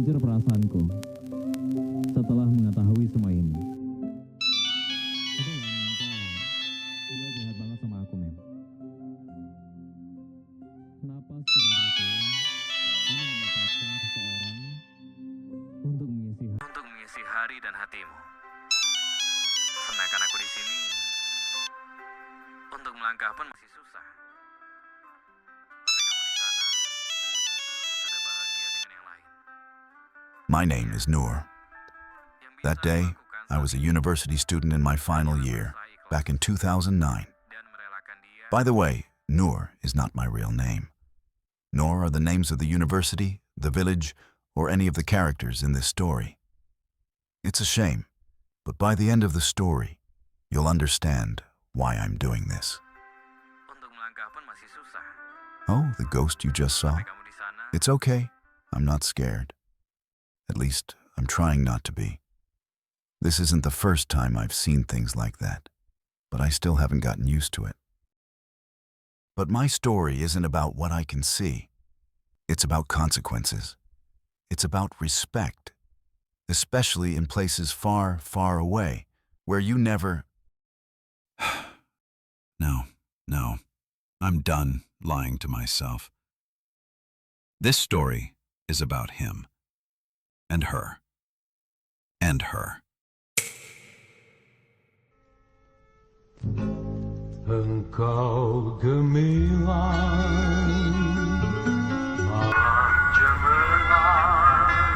hancur perasaanku setelah mengetahui semua ini. Aku gak nyangka dia jahat banget sama aku, men. Kenapa sekedar itu kamu mendapatkan seseorang untuk mengisi hari dan hatimu? Sedangkan aku di sini untuk melangkah pun masih susah. Tapi kamu di sana sudah bahagia dengan yang lain. My name is Noor. That day, I was a university student in my final year, back in 2009. By the way, Noor is not my real name. Nor are the names of the university, the village, or any of the characters in this story. It's a shame, but by the end of the story, you'll understand why I'm doing this. Oh, the ghost you just saw? It's okay. I'm not scared. At least, I'm trying not to be. This isn't the first time I've seen things like that, but I still haven't gotten used to it. But my story isn't about what I can see. It's about consequences. It's about respect, especially in places far, far away, where you never... No, I'm done lying to myself. This story is about him, and her, and her. Engkau gemilang, malam cemerlang,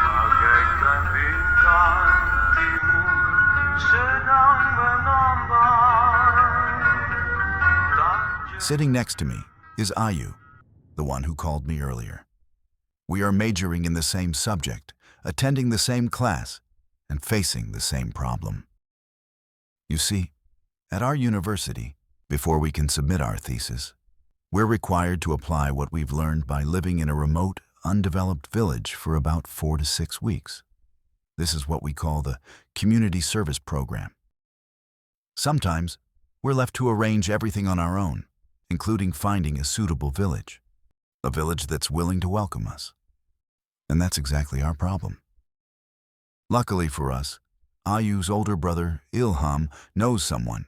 bagaikan bintang timur sedang mengambang. Sitting next to me is Ayu, the one who called me earlier. We are majoring in the same subject, attending the same class, and facing the same problem. You see, at our university, before we can submit our thesis, we're required to apply what we've learned by living in a remote, undeveloped village for about 4 to 6 weeks. This is what we call the community service program. Sometimes, we're left to arrange everything on our own, including finding a suitable village, a village that's willing to welcome us. And that's exactly our problem. Luckily for us, Ayu's older brother, Ilham, knows someone,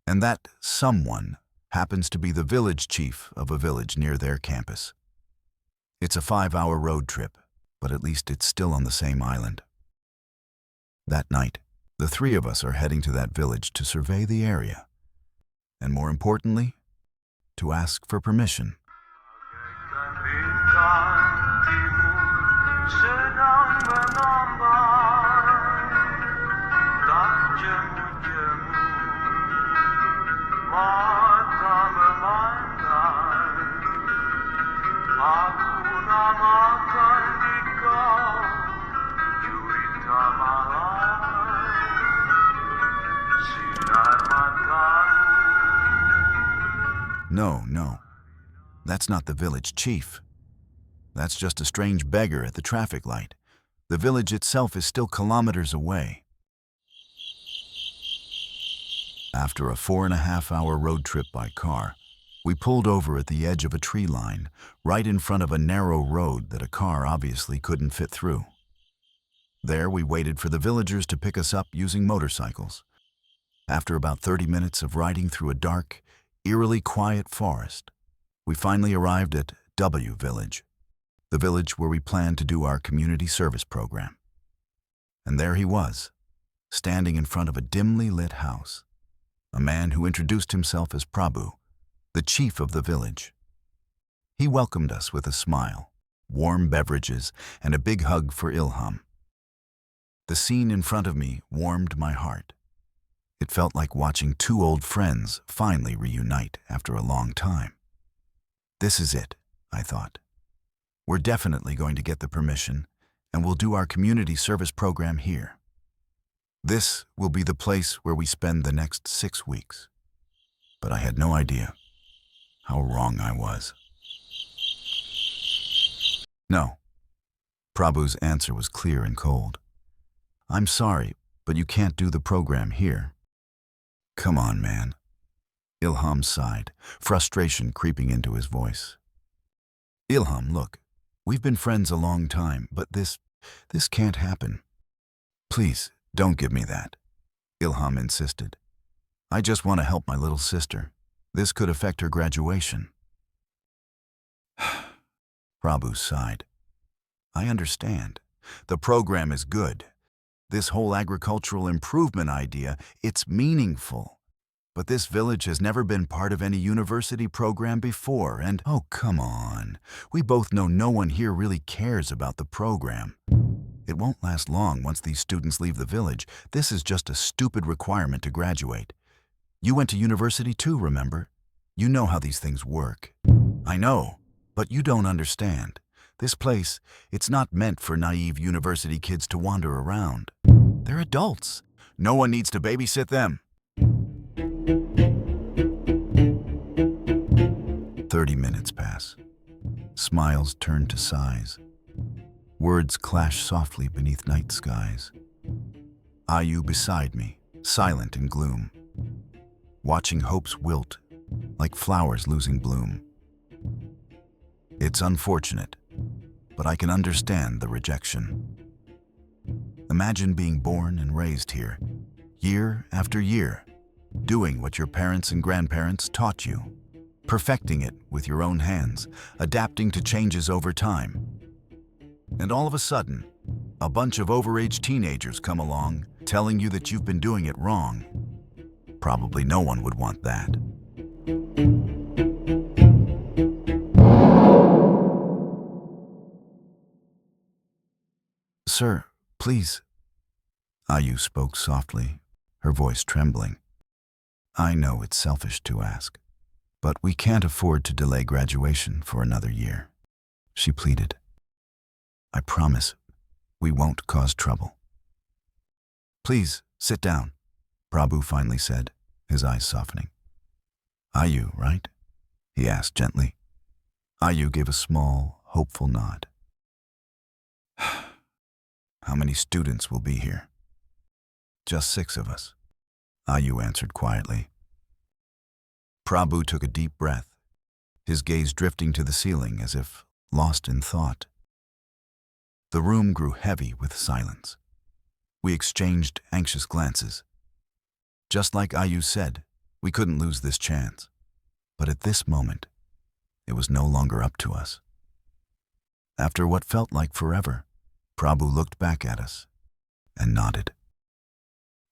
and that someone happens to be the village chief of a village near their campus. It's a 5-hour road trip, but at least it's still on the same island. That night, the 3 of us are heading to that village to survey the area, and more importantly, to ask for permission. No, that's not the village chief. That's just a strange beggar at the traffic light. The village itself is still kilometers away. After a 4.5-hour road trip by car, we pulled over at the edge of a tree line, right in front of a narrow road that a car obviously couldn't fit through. There we waited for the villagers to pick us up using motorcycles. After about 30 minutes of riding through a dark, eerily quiet forest, we finally arrived at W Village, the village where we planned to do our community service program. And there he was, standing in front of a dimly lit house, a man who introduced himself as Prabhu, the chief of the village. He welcomed us with a smile, warm beverages, and a big hug for Ilham. The scene in front of me warmed my heart. It felt like watching 2 old friends finally reunite after a long time. This is it, I thought. We're definitely going to get the permission, and we'll do our community service program here. This will be the place where we spend the next 6 weeks. But I had no idea how wrong I was. No. Prabhu's answer was clear and cold. I'm sorry, but you can't do the program here. Come on, man. Ilham sighed, frustration creeping into his voice. Ilham, look, We've been friends a long time, but this can't happen. Please, don't give me that, Ilham insisted. I just want to help my little sister. This could affect her graduation. Prabhu sighed. I understand. The program is good. This whole agricultural improvement idea, it's meaningful. But this village has never been part of any university program before, and oh, come on. We both know no one here really cares about the program. It won't last long once these students leave the village. This is just a stupid requirement to graduate. You went to university too, remember? You know how these things work. I know, but you don't understand. This place, it's not meant for naive university kids to wander around. They're adults. No one needs to babysit them. 30 minutes pass. Smiles turn to sighs. Words clash softly beneath night skies. Ayu beside me, silent in gloom, watching hopes wilt like flowers losing bloom. It's unfortunate, but I can understand the rejection. Imagine being born and raised here, year after year, doing what your parents and grandparents taught you, perfecting it with your own hands, adapting to changes over time. And all of a sudden, a bunch of overage teenagers come along telling you that you've been doing it wrong. Probably no one would want that. Sir, please. Ayu spoke softly, her voice trembling. I know it's selfish to ask, but we can't afford to delay graduation for another year, she pleaded. I promise we won't cause trouble. Please, sit down, Prabhu finally said, his eyes softening. Ayu, right? He asked gently. Ayu gave a small, hopeful nod. How many students will be here? Just 6 of us, Ayu answered quietly. Prabhu took a deep breath, his gaze drifting to the ceiling as if lost in thought. The room grew heavy with silence. We exchanged anxious glances. Just like Ayu said, we couldn't lose this chance. But at this moment, it was no longer up to us. After what felt like forever, Prabhu looked back at us and nodded.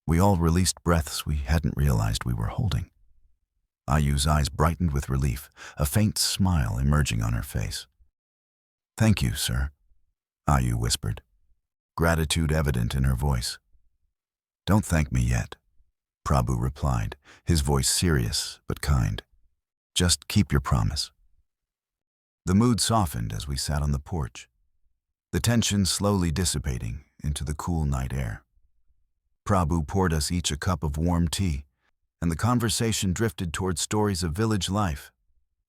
We all released breaths we hadn't realized we were holding. Ayu's eyes brightened with relief, a faint smile emerging on her face. Thank you, sir, Ayu whispered, gratitude evident in her voice. Don't thank me yet, Prabhu replied, his voice serious but kind. Just keep your promise. The mood softened as we sat on the porch, the tension slowly dissipating into the cool night air. Prabhu poured us each a cup of warm tea, and the conversation drifted toward stories of village life,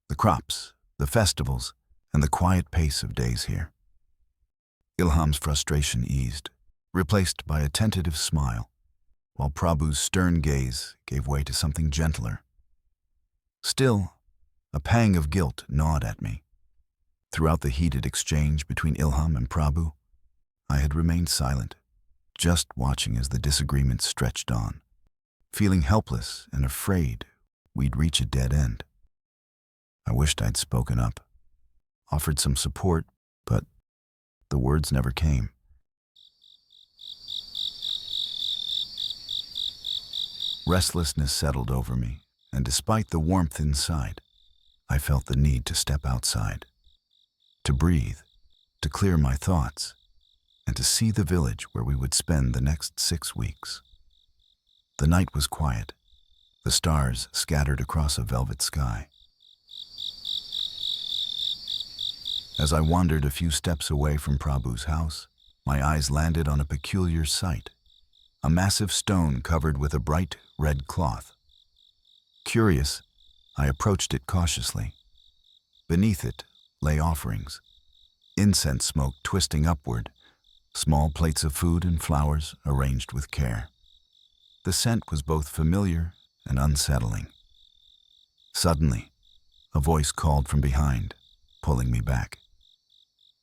the crops, the festivals, and the quiet pace of days here. Ilham's frustration eased, replaced by a tentative smile, while Prabhu's stern gaze gave way to something gentler. Still, a pang of guilt gnawed at me. Throughout the heated exchange between Ilham and Prabhu, I had remained silent, just watching as the disagreement stretched on, feeling helpless and afraid we'd reach a dead end. I wished I'd spoken up, offered some support, but the words never came. Restlessness settled over me, and despite the warmth inside, I felt the need to step outside, to breathe, to clear my thoughts, and to see the village where we would spend the next 6 weeks. The night was quiet, the stars scattered across a velvet sky. As I wandered a few steps away from Prabhu's house, my eyes landed on a peculiar sight, a massive stone covered with a bright red cloth. Curious, I approached it cautiously. Beneath it lay offerings, incense smoke twisting upward, small plates of food and flowers arranged with care. The scent was both familiar and unsettling. Suddenly, a voice called from behind, pulling me back.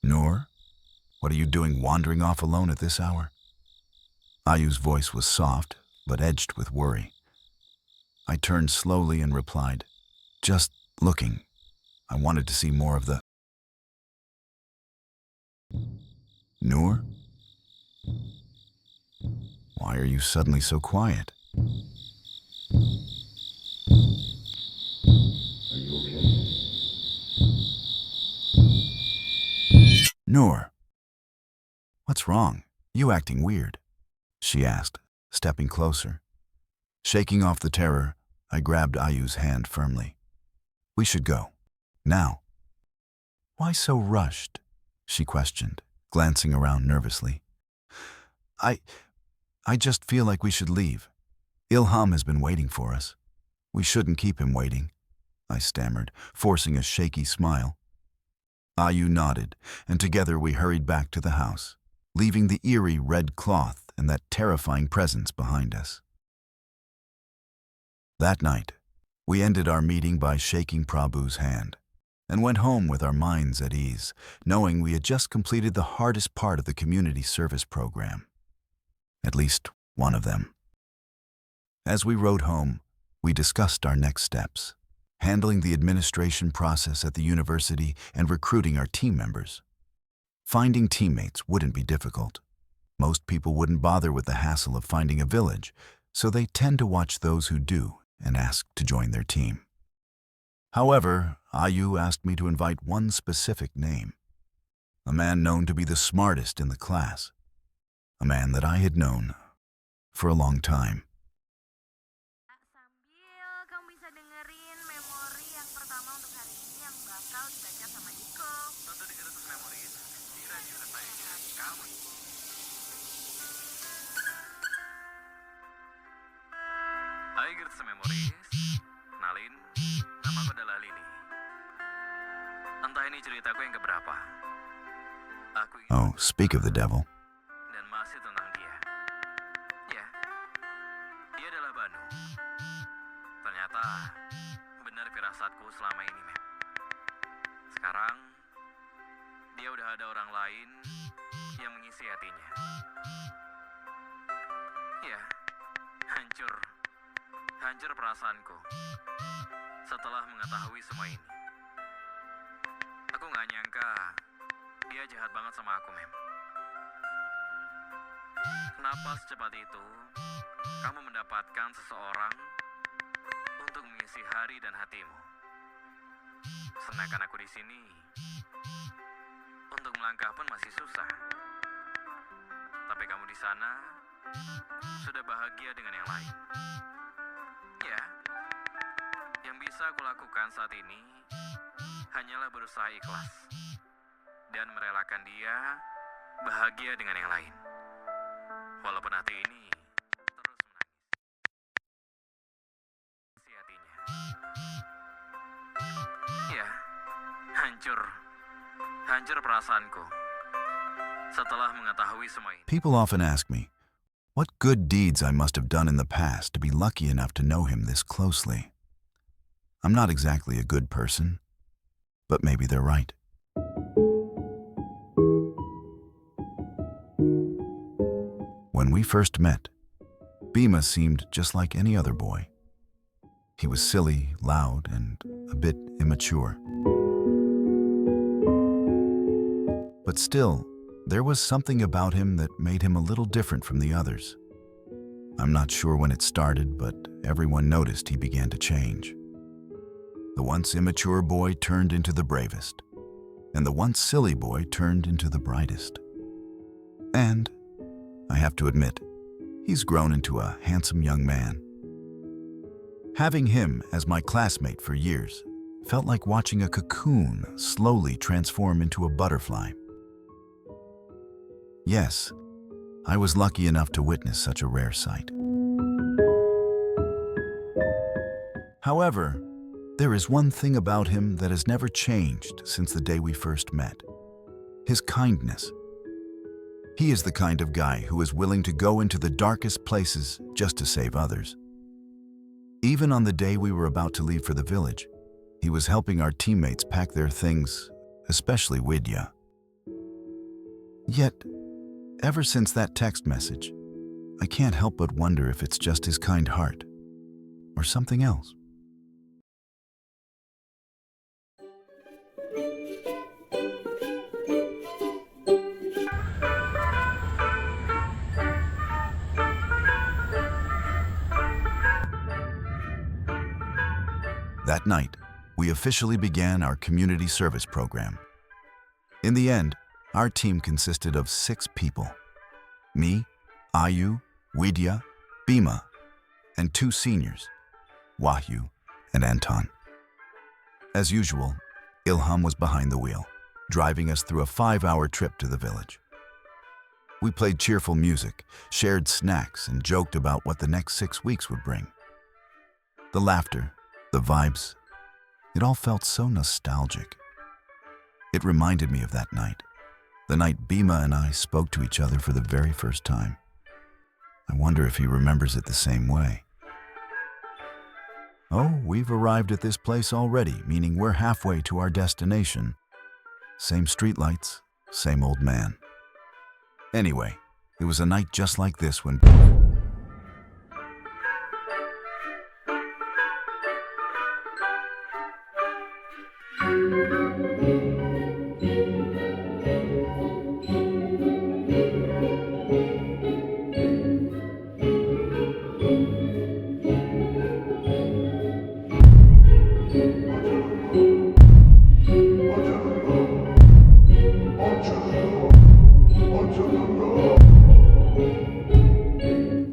Noor, what are you doing wandering off alone at this hour? Ayu's voice was soft, but edged with worry. I turned slowly and replied, "Just looking. I wanted to see more of the..." Noor? Why are you suddenly so quiet? Noor, what's wrong? You acting weird? She asked, stepping closer. Shaking off the terror, I grabbed Ayu's hand firmly. We should go. Now. Why so rushed? She questioned, glancing around nervously. I just feel like we should leave. Ilham has been waiting for us. We shouldn't keep him waiting, I stammered, forcing a shaky smile. Ayu nodded, and together we hurried back to the house, leaving the eerie red cloth and that terrifying presence behind us. That night, we ended our meeting by shaking Prabhu's hand and went home with our minds at ease, knowing we had just completed the hardest part of the community service program. At least one of them. As we rode home, we discussed our next steps, handling the administration process at the university and recruiting our team members. Finding teammates wouldn't be difficult. Most people wouldn't bother with the hassle of finding a village, so they tend to watch those who do and ask to join their team. However, Ayu asked me to invite one specific name, a man known to be the smartest in the class, a man that I had known for a long time. Sambil kamu bisa dengerin memori yang pertama untuk hari ini yang bakal dibaca sama Diko. Tentu di situs memori di radio kesayangan kamu. Hai Gerts Memories, kenalin, namaku adalah Lili. Entah ini ceritaku yang keberapa. Aku ingin Oh, speak of the devil. dan masih tentang dia. Ya, dia adalah Banu. Ternyata benar firasatku selama ini, Mem. Sekarang dia udah ada orang lain yang mengisi hatinya. Ya, hancur perasaanku setelah mengetahui semua ini. Aku gak nyangka dia jahat banget sama aku, Mem. Kenapa secepat itu kamu mendapatkan seseorang untuk mengisi hari dan hatimu? Sedangkan aku di sini untuk melangkah pun masih susah. Tapi kamu di sana sudah bahagia dengan yang lain. Ya, yang bisa aku lakukan saat ini hanyalah berusaha ikhlas dan merelakan dia bahagia dengan yang lain. Walaupun hati ini terus menangis hatinya. Ya, hancur perasaanku setelah mengetahui semua ini. People often ask me, what good deeds I must have done in the past to be lucky enough to know him this closely. I'm not exactly a good person, but maybe they're right. When we first met, Bhima seemed just like any other boy. He was silly, loud, and a bit immature. But still, there was something about him that made him a little different from the others. I'm not sure when it started, but everyone noticed he began to change. The once immature boy turned into the bravest, and the once silly boy turned into the brightest. And, I have to admit, he's grown into a handsome young man. Having him as my classmate for years felt like watching a cocoon slowly transform into a butterfly. Yes, I was lucky enough to witness such a rare sight. However, there is one thing about him that has never changed since the day we first met: his kindness. He is the kind of guy who is willing to go into the darkest places just to save others. Even on the day we were about to leave for the village, he was helping our teammates pack their things, especially Widya. Yet, ever since that text message, I can't help but wonder if it's just his kind heart or something else. That night, we officially began our community service program. In the end, our team consisted of 6 people. Me, Ayu, Widya, Bima, and 2 seniors, Wahyu and Anton. As usual, Ilham was behind the wheel, driving us through a 5-hour trip to the village. We played cheerful music, shared snacks, and joked about what the next 6 weeks would bring. The laughter, the vibes, it all felt so nostalgic. It reminded me of that night, the night Bima and I spoke to each other for the very first time. I wonder if he remembers it the same way. Oh, we've arrived at this place already, meaning we're halfway to our destination. Same streetlights, same old man. Anyway, it was a night just like this when...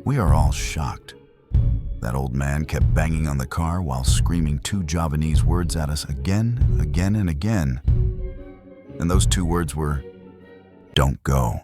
We are all shocked. That old man kept banging on the car while screaming 2 Javanese words at us again, and again. And those 2 words were, "Don't go."